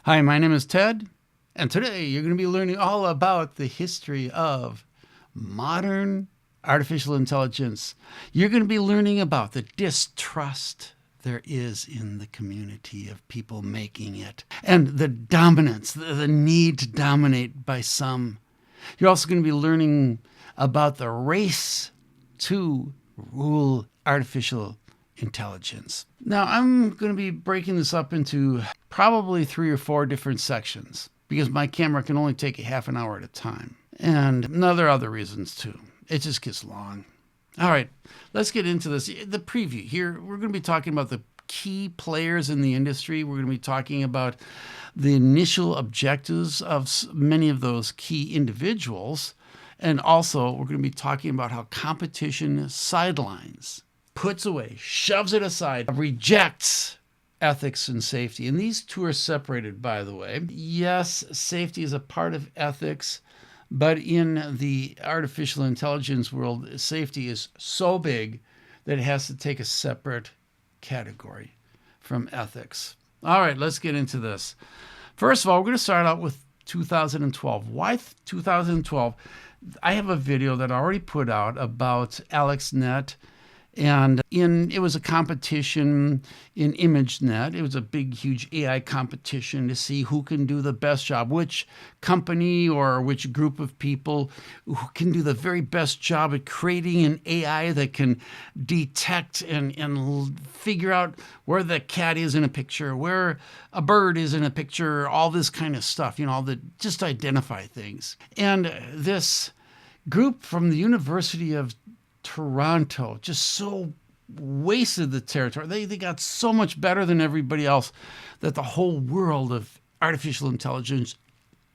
Hi, my name is Ted, and today you're going to be learning all about the history of modern artificial intelligence. You're going to be learning about the distrust there is in the community of people making it, and the dominance, the need to dominate by some. You're also going to be learning about the race to rule artificial intelligence. Now, I'm going to be breaking this up into probably 3 or 4 different sections because my camera can only take a half an hour at a time. And there are other reasons too. It just gets long. All right, let's get into this. The preview here, we're going to be talking about the key players in the industry. We're going to be talking about the initial objectives of many of those key individuals. And also, we're going to be talking about how competition sidelines, puts away, shoves it aside, rejects ethics and safety. And these two are separated, by the way. Yes, safety is a part of ethics, but in the artificial intelligence world, safety is so big that it has to take a separate category from ethics. All right, let's get into this. First of all, we're going to start out with 2012. Why 2012? I have a video that I already put out about AlexNet, and it was a competition in ImageNet. It was a big, huge AI competition to see who can do the best job, which company or which group of people who can do the very best job at creating an AI that can detect and figure out where the cat is in a picture, where a bird is in a picture, all this kind of stuff, that just identify things. And this group from the University of Toronto just so wasted the territory. They got so much better than everybody else that the whole world of artificial intelligence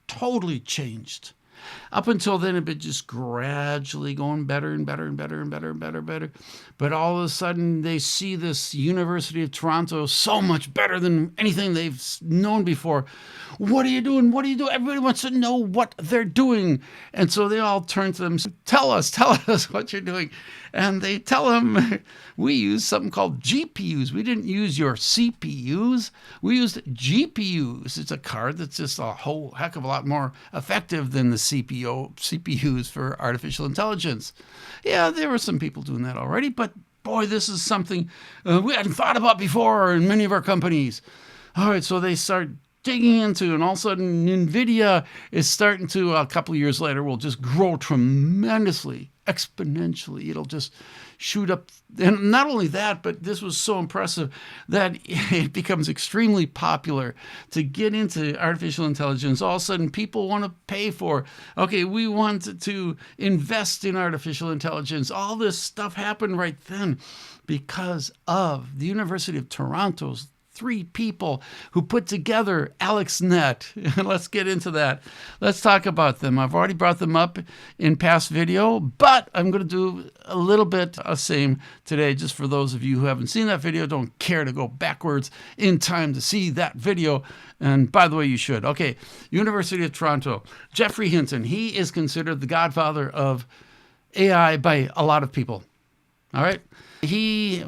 totally changed. Up until then, it had been just gradually going better and better and better and better and better and better. But all of a sudden, they see this University of Toronto so much better than anything they've known before. What are you doing? What are you doing? Everybody wants to know what they're doing. And so they all turn to them, tell us what you're doing. And they tell them, we use something called GPUs. We didn't use your CPUs. We used GPUs. It's a card that's just a whole heck of a lot more effective than the CPUs for artificial intelligence. Yeah, there were some people doing that already, but boy, this is something we hadn't thought about before in many of our companies. All right, so they start digging into, and all of a sudden NVIDIA is starting to, a couple of years later, will just grow tremendously, exponentially. It'll just shoot up. And not only that, but this was so impressive that it becomes extremely popular to get into artificial intelligence. All of a sudden, people want to pay for, okay, we want to invest in artificial intelligence. All this stuff happened right then because of the University of Toronto's 3 people who put together AlexNet. Let's get into that. Let's talk about them. I've already brought them up in past video, but I'm going to do a little bit of same today, just for those of you who haven't seen that video, don't care to go backwards in time to see that video. And by the way, you should. Okay, University of Toronto. Geoffrey Hinton, he is considered the godfather of AI by a lot of people. All right. He's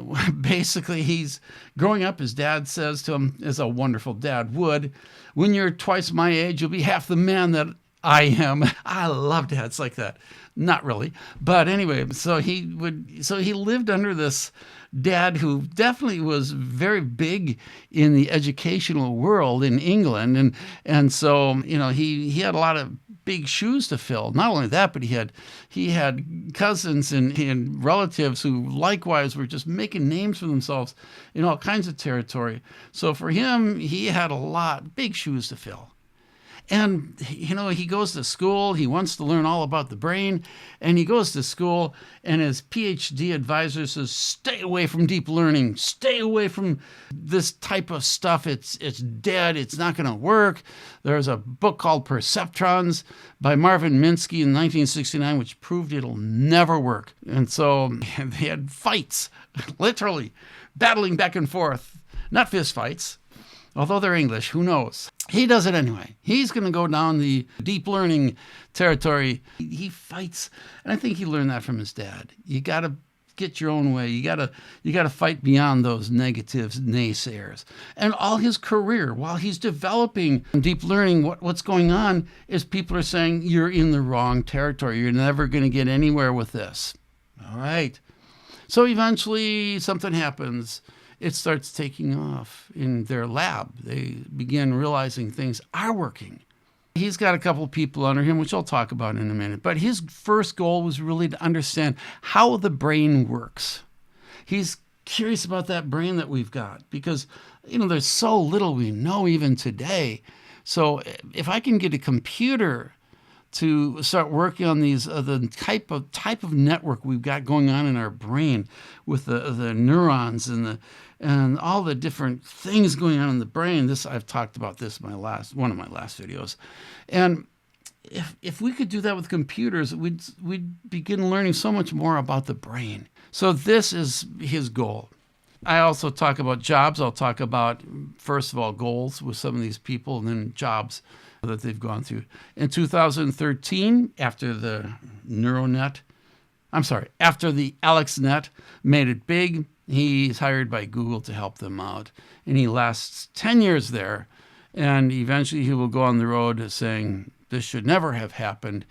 growing up, his dad says to him, as a wonderful dad would, when you're twice my age, you'll be half the man that I am. I love dads like that. Not really. But anyway, so he lived under this dad who definitely was very big in the educational world in England. And so, he had a lot of big shoes to fill. Not only that, but he had cousins and relatives who likewise were just making names for themselves in all kinds of territory. So for him, he had big shoes to fill. And, he goes to school. He wants to learn all about the brain. And he goes to school, and his PhD advisor says, stay away from deep learning. Stay away from this type of stuff. It's dead. It's not going to work. There's a book called Perceptrons by Marvin Minsky in 1969, which proved it'll never work. And so they had fights, literally battling back and forth. Not fist fights. Although they're English, who knows? He does it anyway. He's going to go down the deep learning territory. He fights, and I think he learned that from his dad. You got to get your own way. You gotta fight beyond those negatives, naysayers. And all his career, while he's developing deep learning, what's going on is people are saying, you're in the wrong territory. You're never going to get anywhere with this. All right. So eventually something happens. It starts taking off in their lab. They begin realizing things are working. He's got a couple of people under him, which I'll talk about in a minute. But his first goal was really to understand how the brain works. He's curious about that brain that we've got because, there's so little we know even today. So if I can get a computer to start working on these the type of network we've got going on in our brain with the neurons and all the different things going on in the brain. I've talked about this in one of my last videos. And if we could do that with computers, we'd begin learning so much more about the brain. So this is his goal. I also talk about jobs. I'll talk about, first of all, goals with some of these people and then jobs that they've gone through. In 2013, after the AlexNet made it big, he's hired by Google to help them out. And he lasts 10 years there. And eventually he will go on the road saying, this should never have happened.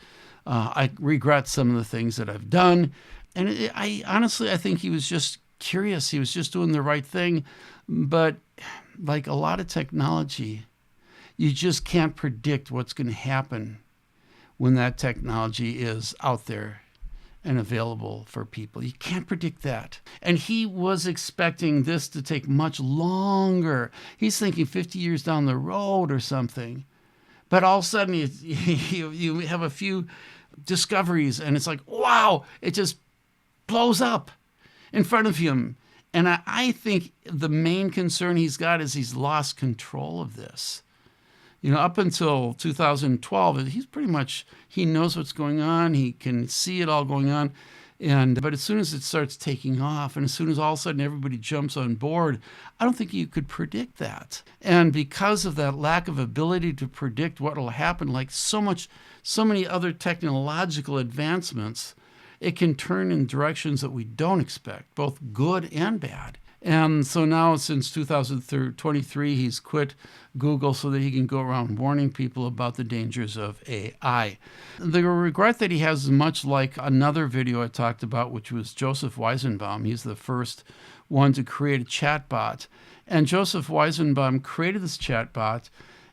I regret some of the things that I've done. And I think he was just curious. He was just doing the right thing. But like a lot of technology, you just can't predict what's going to happen when that technology is out there and available for people. You can't predict that. And he was expecting this to take much longer. He's thinking 50 years down the road or something. But all of a sudden, you have a few discoveries, and it's like, wow, it just blows up in front of him. And I think the main concern he's got is he's lost control of this. Up until 2012, he knows what's going on. He can see it all going on. But as soon as it starts taking off, and as soon as all of a sudden everybody jumps on board, I don't think you could predict that. And because of that lack of ability to predict what will happen, like so many other technological advancements, it can turn in directions that we don't expect, both good and bad. And so now, since 2023, he's quit Google so that he can go around warning people about the dangers of AI. The regret that he has is much like another video I talked about, which was Joseph Weizenbaum. He's the first one to create a chatbot. And Joseph Weizenbaum created this chatbot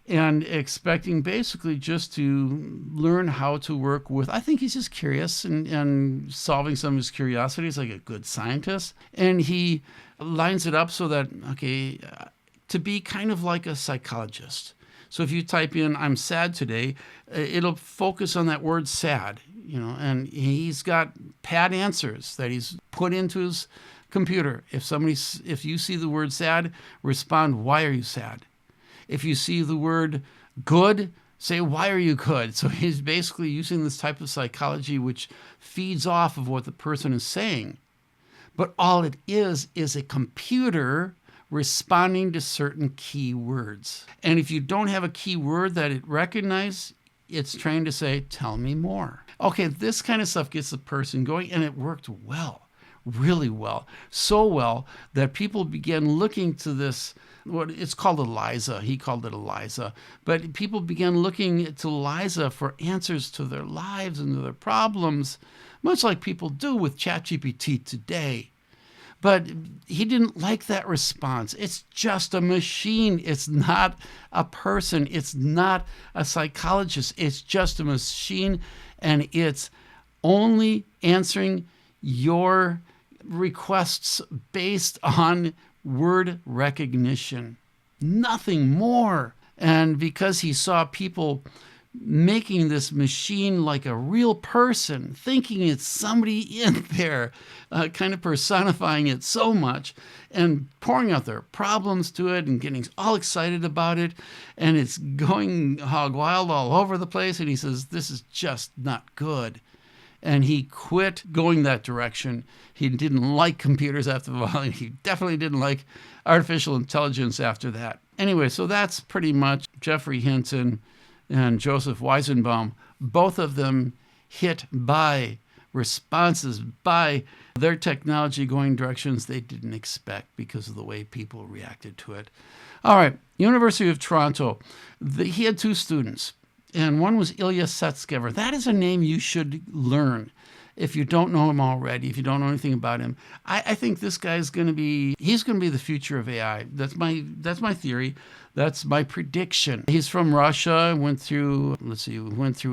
and expecting basically just to learn how to work with, I think he's just curious and solving some of his curiosities like a good scientist. And he lines it up so that, to be kind of like a psychologist. So if you type in, I'm sad today, it'll focus on that word sad, and he's got pad answers that he's put into his computer. If you see the word sad, respond, why are you sad? If you see the word good, say, why are you good? So he's basically using this type of psychology which feeds off of what the person is saying. But all it is a computer responding to certain key words. And if you don't have a key word that it recognizes, it's trained to say, tell me more. Okay, this kind of stuff gets the person going, and it worked well, really well. So well that people began looking to this, what it's called ELIZA. He called it ELIZA. But people began looking to ELIZA for answers to their lives and to their problems, much like people do with ChatGPT today. But he didn't like that response. It's just a machine. It's not a person. It's not a psychologist. It's just a machine, and it's only answering your requests based on word recognition. Nothing more. And because he saw people making this machine like a real person, thinking it's somebody in there, kind of personifying it so much and pouring out their problems to it and getting all excited about it. And it's going hog wild all over the place. And he says, this is just not good. And he quit going that direction. He didn't like computers after a while. And he definitely didn't like artificial intelligence after that. Anyway, so that's pretty much Geoffrey Hinton and Joseph Weizenbaum, both of them hit by responses by their technology going directions they didn't expect because of the way people reacted to it. All right, University of Toronto. He had 2 students, and one was Ilya Sutskever. That is a name you should learn if you don't know him already, if you don't know anything about him. I think this guy's going to be, he's going to be the future of AI. That's my theory. That's my prediction. He's from Russia, went through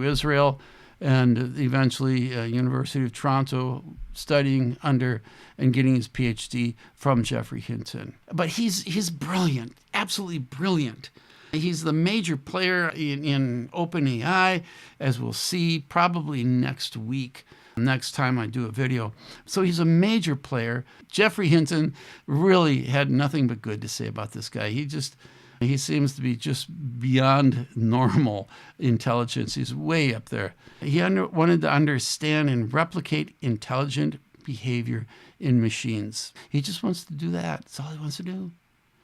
Israel, and eventually University of Toronto, studying under and getting his PhD from Geoffrey Hinton. But he's brilliant, absolutely brilliant. He's the major player in OpenAI, as we'll see probably next week, next time I do a video. So he's a major player. Geoffrey Hinton really had nothing but good to say about this guy. He seems to be just beyond normal intelligence. He's way up there. He wanted to understand and replicate intelligent behavior in machines. He just wants to do that. That's all he wants to do.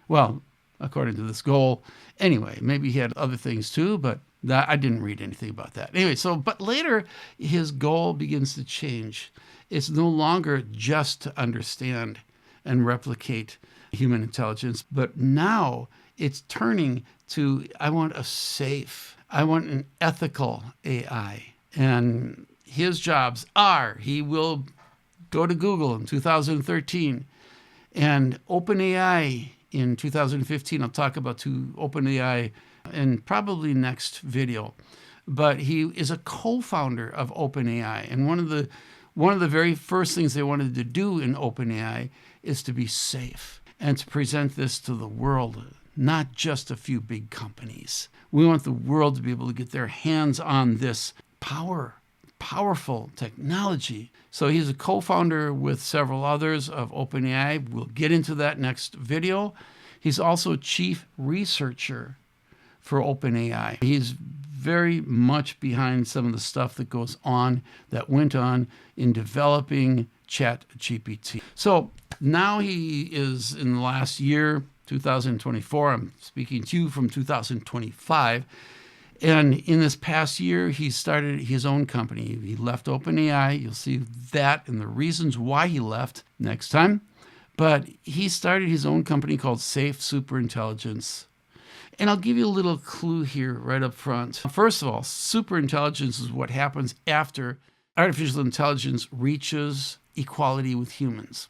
Well, according to this goal. Anyway, maybe he had other things too, but I didn't read anything about that. Anyway, but later his goal begins to change. It's no longer just to understand and replicate human intelligence, but now it's turning to, I want an ethical AI. And his jobs are, he will go to Google in 2013 and OpenAI in 2015. I'll talk about OpenAI in probably next video. But he is a co-founder of OpenAI. And one of the very first things they wanted to do in OpenAI is to be safe and to present this to the world, not just a few big companies. We want the world to be able to get their hands on this powerful technology. So he's a co-founder with several others of OpenAI. We'll get into that next video. He's also chief researcher for OpenAI. He's very much behind some of the stuff that went on in developing ChatGPT. So now he is in the last year, 2024. I'm speaking to you from 2025. And in this past year, he started his own company. He left OpenAI. You'll see that and the reasons why he left next time. But he started his own company called Safe Superintelligence. And I'll give you a little clue here right up front. First of all, superintelligence is what happens after artificial intelligence reaches equality with humans.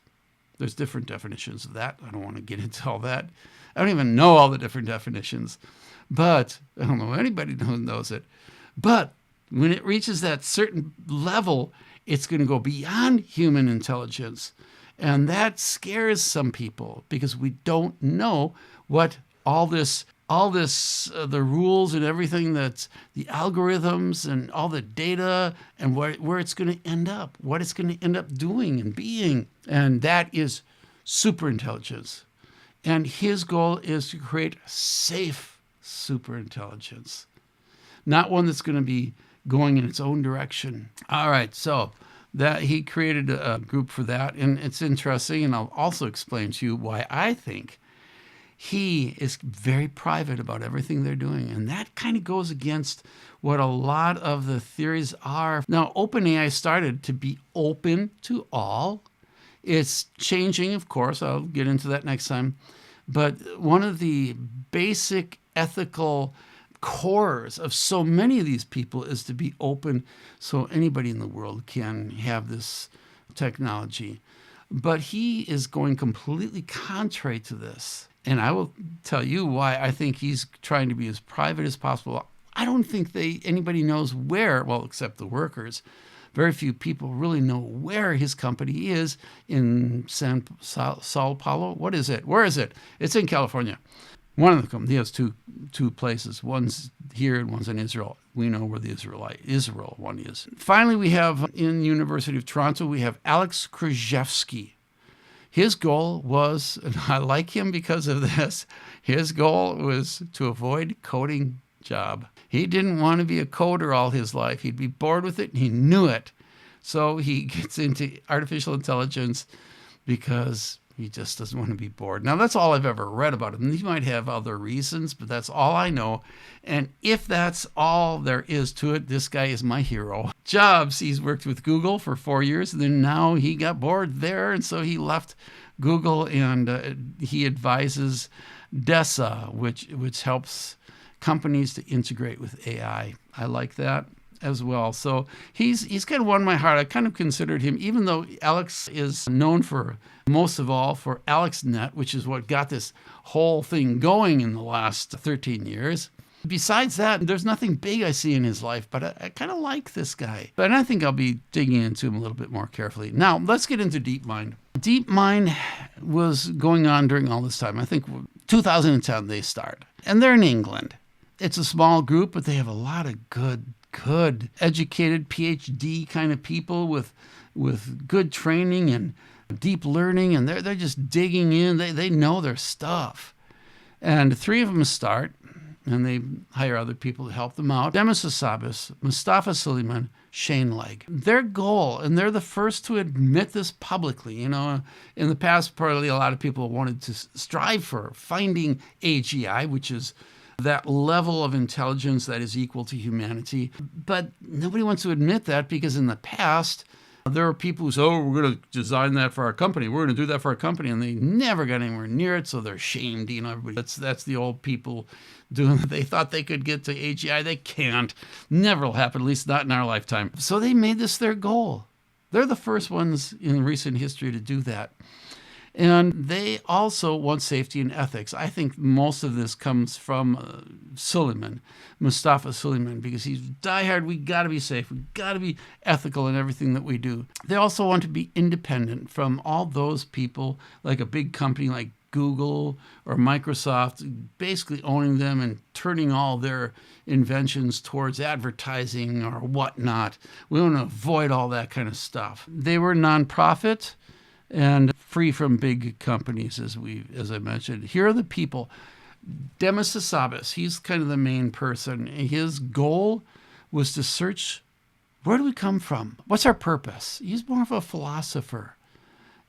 There's different definitions of that. I don't want to get into all that. I don't even know all the different definitions. But I don't know anybody who knows it. But when it reaches that certain level, it's going to go beyond human intelligence. And that scares some people because we don't know what all this, the rules and everything, that's the algorithms and all the data and where it's going to end up, what it's going to end up doing and being. And that is superintelligence. And his goal is to create safe superintelligence, not one that's going to be going in its own direction. All right, so that he created a group for that, and it's interesting, and I'll also explain to you why I think he is very private about everything they're doing, and that kind of goes against what a lot of the theories are. Now, OpenAI started to be open to all. It's changing, of course. I'll get into that next time. But one of the basic ethical cores of so many of these people is to be open so anybody in the world can have this technology. But he is going completely contrary to this. And I will tell you why I think he's trying to be as private as possible. I don't think anybody knows where, well, except the workers. Very few people really know where his company is in Sao Paulo. What is it? Where is it? It's in California. One of them, he has two places. One's here and one's in Israel. We know where the Israel one is. Finally, we have in University of Toronto, we have Alex Krizhevsky. His goal was, and I like him because of this, his goal was to avoid coding job. He didn't want to be a coder all his life. He'd be bored with it, and he knew it. So he gets into artificial intelligence because He just doesn't want to be bored. Now, that's all I've ever read about him. He might have other reasons, but that's all I know. And if that's all there is to it, this guy is my hero. Jobs, he's worked with Google for 4 years, and then now he got bored there, and so he left Google, and he advises DESA, which helps companies to integrate with AI. I like that as well. So he's kind of won my heart. I kind of considered him, even though Alex is known for most of all for AlexNet, which is what got this whole thing going in the last 13 years. Besides that, there's nothing big I see in his life, but I kind of like this guy. But I think I'll be digging into him a little bit more carefully. Now, let's get into DeepMind. DeepMind was going on during all this time. I think 2010 they start. And they're in England. It's a small group, but they have a lot of good educated PhD kind of people with good training and deep learning, and they're just digging in. They know their stuff. And 3 of them start, and they hire other people to help them out. Demis Hassabis, Mustafa Suleyman, Shane Legg. Their goal, and they're the first to admit this publicly. You know, in the past, probably a lot of people wanted to strive for finding AGI, which is that level of intelligence that is equal to humanity. But nobody wants to admit that, because in the past, there are people who say, oh, we're going to design that for our company. We're going to do that for our company. And they never got anywhere near it, so they're shamed. You know, everybody. That's the old people doing it. They thought they could get to AGI. They can't. Never will happen, at least not in our lifetime. So they made this their goal. They're the first ones in recent history to do that. And they also want safety and ethics. I think most of this comes from Suleyman, Mustafa Suleyman, because he's diehard. We got to be safe. We got to be ethical in everything that we do. They also want to be independent from all those people, like a big company like Google or Microsoft, basically owning them and turning all their inventions towards advertising or whatnot. We want to avoid all that kind of stuff. They were nonprofit and free from big companies, as I mentioned. Here are the people. Demis Hassabis, he's kind of the main person. His goal was to search, where do we come from? What's our purpose? He's more of a philosopher,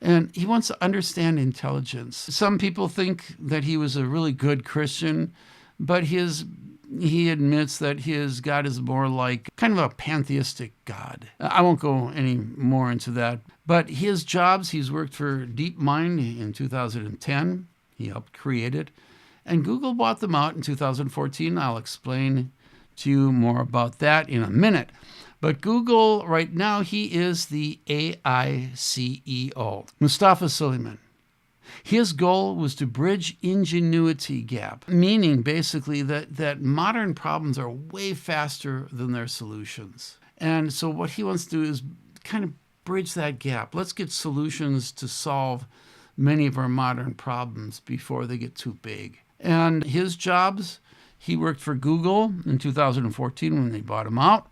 and he wants to understand intelligence. Some people think that he was a really good Christian, but he admits that his God is more like kind of a pantheistic God. I won't go any more into that. But his jobs, he's worked for DeepMind in 2010. He helped create it. And Google bought them out in 2014. I'll explain to you more about that in a minute. But Google, right now, he is the AI CEO. Mustafa Suleyman. His goal was to bridge ingenuity gap, meaning basically that modern problems are way faster than their solutions. And so what he wants to do is kind of bridge that gap. Let's get solutions to solve many of our modern problems before they get too big. And his jobs, he worked for Google in 2014 when they bought him out.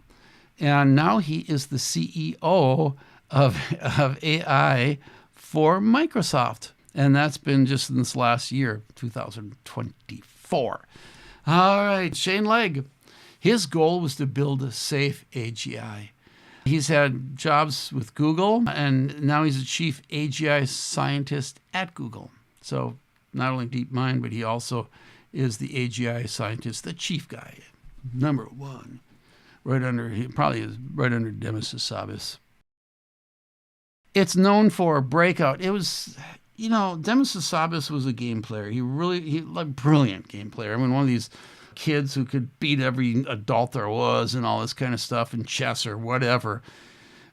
And now he is the CEO of AI for Microsoft. And that's been just in this last year, 2024. All right, Shane Legg. His goal was to build a safe AGI. He's had jobs with Google, and now he's a chief AGI scientist at Google. So not only DeepMind, but he also is the AGI scientist, the chief guy, number one, he probably is right under Demis Hassabis. It's known for Breakout. It was, Demis Hassabis was a game player. He like brilliant game player. I mean, one of these kids who could beat every adult there was and all this kind of stuff in chess or whatever.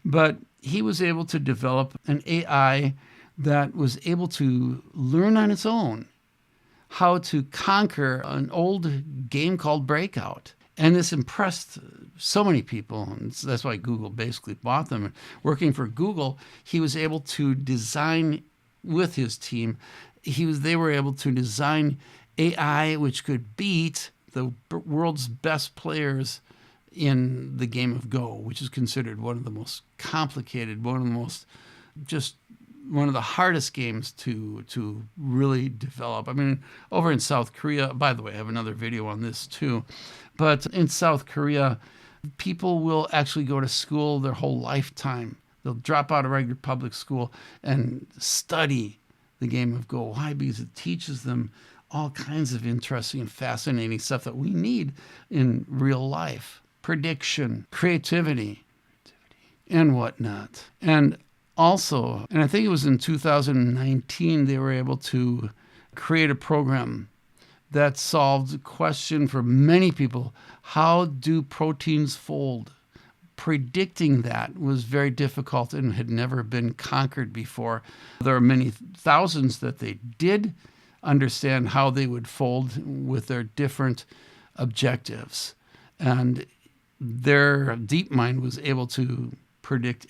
But he was able to develop an AI that was able to learn on its own how to conquer an old game called Breakout. And this impressed so many people, and that's why Google basically bought them. And working for Google, he was able to design with his team. They were able to design AI which could beat the world's best players in the game of Go, which is considered one of the most complicated, one of the hardest games to really develop. I mean, over in South Korea, by the way, I have another video on this too, but in South Korea, people will actually go to school their whole lifetime. They'll drop out of regular public school and study the game of Go. Why? Because it teaches them all kinds of interesting and fascinating stuff that we need in real life. Prediction, creativity, and whatnot. And also, and I think it was in 2019, they were able to create a program that solved the question for many people: how do proteins fold? Predicting that was very difficult and had never been conquered before. There are many thousands that they did understand how they would fold with their different objectives. And their DeepMind was able to predict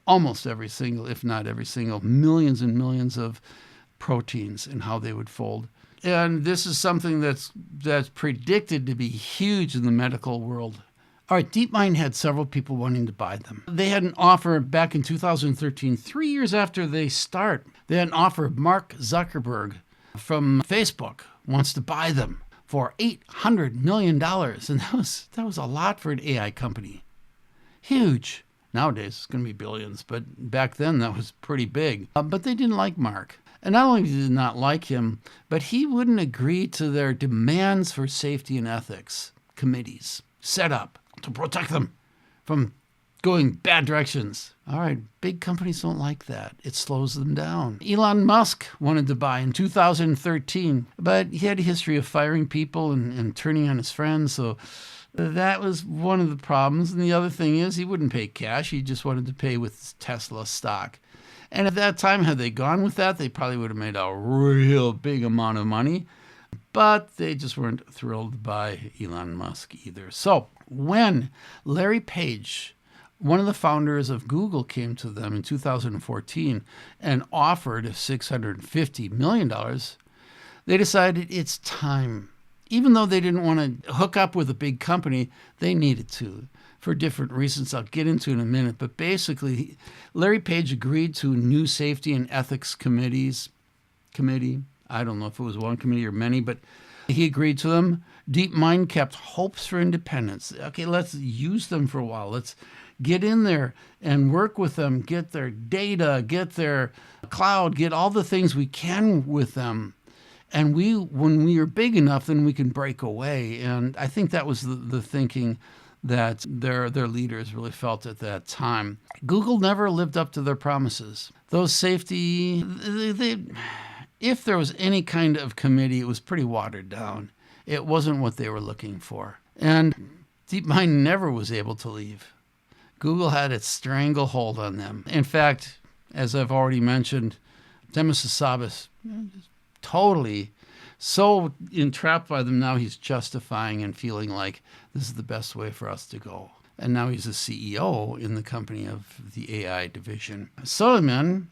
almost every single, if not every single, millions and millions of proteins and how they would fold. And this is something that's predicted to be huge in the medical world. All right, DeepMind had several people wanting to buy them. They had an offer back in 2013, 3 years after they start. They had an offer. Mark Zuckerberg from Facebook wants to buy them for $800 million. And that was a lot for an AI company. Huge. Nowadays, it's going to be billions, but back then that was pretty big. But they didn't like Mark. And not only did they not like him, but he wouldn't agree to their demands for safety and ethics committees set up to protect them from going bad directions. All right, big companies don't like that. It slows them down. Elon Musk wanted to buy in 2013, but he had a history of firing people and turning on his friends, so that was one of the problems. And the other thing is he wouldn't pay cash. He just wanted to pay with Tesla stock. And at that time, had they gone with that, they probably would have made a real big amount of money. But they just weren't thrilled by Elon Musk either. So when Larry Page, one of the founders of Google, came to them in 2014 and offered $650 million, they decided it's time. Even though they didn't want to hook up with a big company, they needed to, for different reasons I'll get into in a minute. But basically, Larry Page agreed to a new safety and ethics committee. I don't know if it was one committee or many, but he agreed to them. DeepMind kept hopes for independence. Okay, let's use them for a while. Let's get in there and work with them, get their data, get their cloud, get all the things we can with them. And when we are big enough, then we can break away. And I think that was the thinking that their leaders really felt at that time. Google never lived up to their promises. Those safety, if there was any kind of committee, it was pretty watered down. It wasn't what they were looking for. And DeepMind never was able to leave. Google had its stranglehold on them. In fact, as I've already mentioned, Demis Hassabis, totally so entrapped by them, now he's justifying and feeling like this is the best way for us to go. And now he's the CEO in the company of the AI division. Suleyman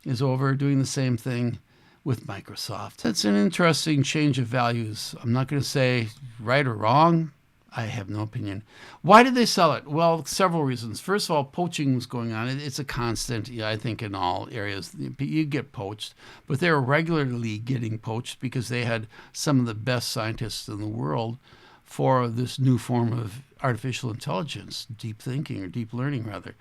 is over doing the same thing with Microsoft. It's an interesting change of values. I'm not going to say right or wrong. I have no opinion. Why did they sell it? Well, several reasons. First of all, poaching was going on. It's a constant, I think, in all areas. You get poached, but they were regularly getting poached because they had some of the best scientists in the world for this new form of artificial intelligence, deep thinking or deep learning, rather.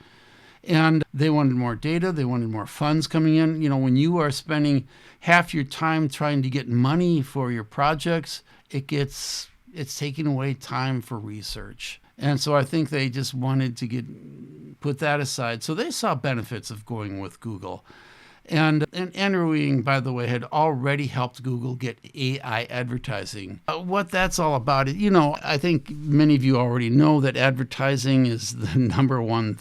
And they wanted more data. They wanted more funds coming in. When you are spending half your time trying to get money for your projects, it's taking away time for research. And so I think they just wanted to put that aside. So they saw benefits of going with Google. And Andrew Ng, by the way, had already helped Google get AI advertising. What that's all about, I think many of you already know that advertising is the number one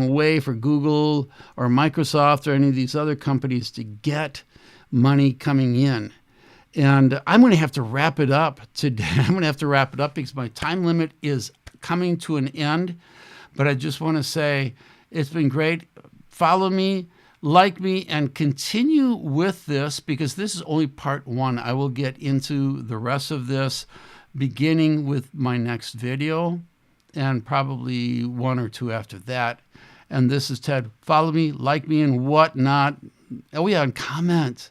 way for Google or Microsoft or any of these other companies to get money coming in. And I'm going to have to wrap it up today. I'm going to have to wrap it up because my time limit is coming to an end. But I just want to say it's been great. Follow me, like me, and continue with this because this is only part one. I will get into the rest of this beginning with my next video and probably one or two after that. And this is Ted. Follow me, like me, and whatnot. Oh, yeah, and comment.